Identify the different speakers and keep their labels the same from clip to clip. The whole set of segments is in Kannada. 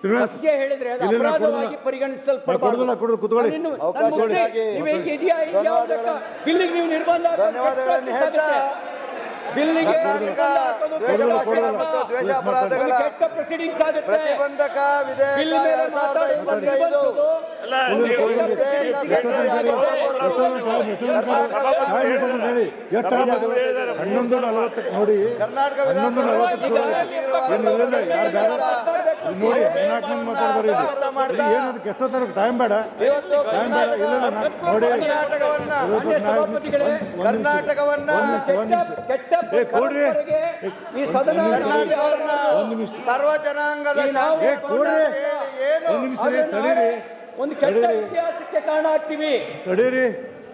Speaker 1: ಸತ್ಯ ಹೇಳಿದ್ರೆ ಅದು ಅಪರಾಧವಾಗಿ ಪರಿಗಣಿಸಲ್ಪಡಬಾರದು. ಬಿಲ್ಲಿಗೆ ನೀವು ನಿರ್ಬಂಧ ಬಿಲ್ಲಿಗೆ ಕೆಟ್ಟ ಪ್ರೊಸೀಡಿಂಗ್ಸ್ ಆಗುತ್ತೆ.
Speaker 2: ಪ್ರತಿಬಂಧಕ
Speaker 1: ಬಿಲ್ ಮೇಲೆ ಮಾತಾಡುವ ನಿರ್ಬಂಧಿಸೋದು
Speaker 3: ನೋಡಿ
Speaker 2: ಕರ್ನಾಟಕ
Speaker 3: ಎಷ್ಟೊತ್ತರ ಟೈಮ್ ಬೇಡ
Speaker 2: ಕರ್ನಾಟಕವನ್ನ
Speaker 1: ಈ ಸದನ
Speaker 2: ಸರ್ವ ಜನಾಂಗದ
Speaker 1: ಒಂದು ಕೆಟ್ಟ ಇತಿಹಾಸಕ್ಕೆ ಕಾರಣ ಆಗ್ತೀವಿ.
Speaker 3: ತಡೀರಿ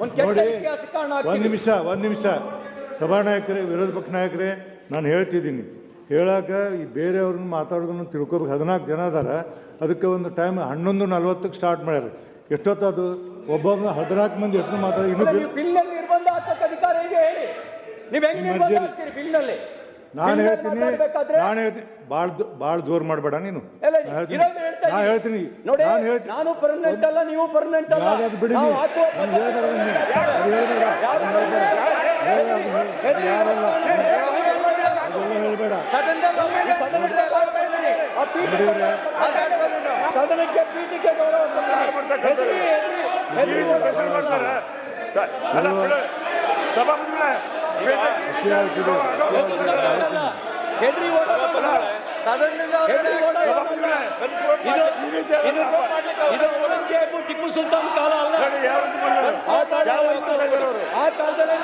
Speaker 1: ಒಂದು ಕೆಟ್ಟ ಇತಿಹಾಸಕ್ಕೆ ಕಾರಣ ಆಗ್ತೀವಿ.
Speaker 3: ಒಂದ್ ನಿಮಿಷ ಸಭಾನಾಯಕರೇ, ವಿರೋಧ ಪಕ್ಷ ನಾಯಕರೇ, ನಾನು ಹೇಳ್ತಿದ್ದೀನಿ. ಹೇಳಾಕ ಈ ಬೇರೆಯವ್ರನ್ನ ಮಾತಾಡೋದನ್ನು ತಿಳ್ಕೊಬೇಕು. 14 ಜನ ಅದಾರ. ಅದಕ್ಕೆ ಒಂದು ಟೈಮ್ 11:40 ಸ್ಟಾರ್ಟ್ ಮಾಡ್ಯಾರ. ಎಷ್ಟೊತ್ತದು ಒಬ್ಬೊಬ್ಬ 14 ಮಂದಿ ಎಷ್ಟು ಮಾತಾಡಿ
Speaker 1: ಬಿಲ್ನಲ್ಲಿ ನಿರ್ಬಂಧ ಹಾಕಕ್ಕೆ ಅಧಿಕಾರ ಹೇಗೆ ಹೇಳಿ? ನೀವು ಹೆಂಗ್ ನಿರ್ಬಂಧ ಹಾಕ್ತೀರಿ ಬಿಲ್ನಲ್ಲಿ?
Speaker 3: ನಾನು ಹೇಳ್ತೀನಿ ಭಾಳ ಜೋರ್ ಮಾಡಬೇಡ ನೀನು. ನಾ ಹೇಳ್ತೀನಿ
Speaker 1: ನಾನು ಪರ್ಮನೆಂಟ್ ಅಲ್ಲ, ನೀವು ಪರ್ಮನೆಂಟ್ ಅಲ್ಲ.
Speaker 3: ಬಿಡಿ ಹೇಳ್ಬೇಡ.
Speaker 1: ಸದನಕ್ಕೆ ಪೀಠಕ್ಕೆ ಗೌರವ ಹೆದರಿ ಟಿಪ್ಪು ಸುಲ್ತಾನ್ ಕಾಲ ಅಲ್ಲ. ಆ ಕಾಲದಲ್ಲಿ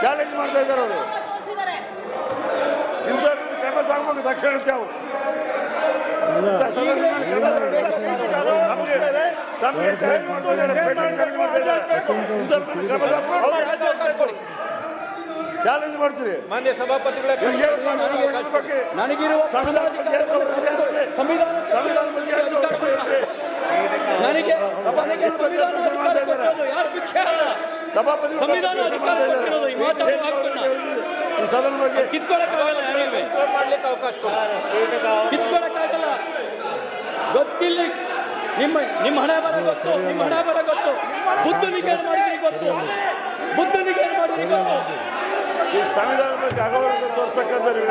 Speaker 4: ಚಾಲೆಂಜ್ ಮಾಡ್ತಾ ಇದ್ದಾರೆ ಅವರು. ಕ್ರಮ ತಗೋಬೇಕು ತಕ್ಷಣ ತಾವು. ತಮಗೆ ಚಾಲೆಂಜ್ ಮಾಡ್ತಾ ಚಾಲೆಂಜ್ ಮಾಡ್ತೀರಿ
Speaker 1: ಮಾನ್ಯ ಸಭಾಪತಿಗಳ ನನಗಿರುವ
Speaker 4: ಸಂವಿಧಾನ
Speaker 1: ನನಗೆ ಯಾರು ಭಿಕ್ಷೆ ಅಲ್ಲ. ಸಂವಿಧಾನ ಅಧಿಕಾರ ಕೊಟ್ಟಿರೋದು. ಈ
Speaker 4: ಸದನ ಬಗ್ಗೆ
Speaker 1: ಕಿತ್ಕೊಳ್ಳಕ್ಕಾಗಲ್ಲ, ಮಾಡ್ಲಿಕ್ಕೆ ಅವಕಾಶ ಕಿತ್ಕೊಳ್ಳಕ್ಕಾಗಲ್ಲ. ಗೊತ್ತಿಲ್ಲ ನಿಮ್ಮ ಹಣೆ ಬರ ಗೊತ್ತು, ನಿಮ್ಮ ಹಣೆ ಬರ ಗೊತ್ತು. ಬುದ್ಧನಿಗೆ ಏನ್ ಮಾಡಿದ್ರಿ ಗೊತ್ತು, ಬುದ್ಧನಿಗೆ ಏನ್ ಮಾಡಿದ್ರಿ ಗೊತ್ತು.
Speaker 4: ಈ ಸಂವಿಧಾನ ಬಗ್ಗೆ ಅಗೌರವ ತೋರಿಸ್ತಕ್ಕಂಥ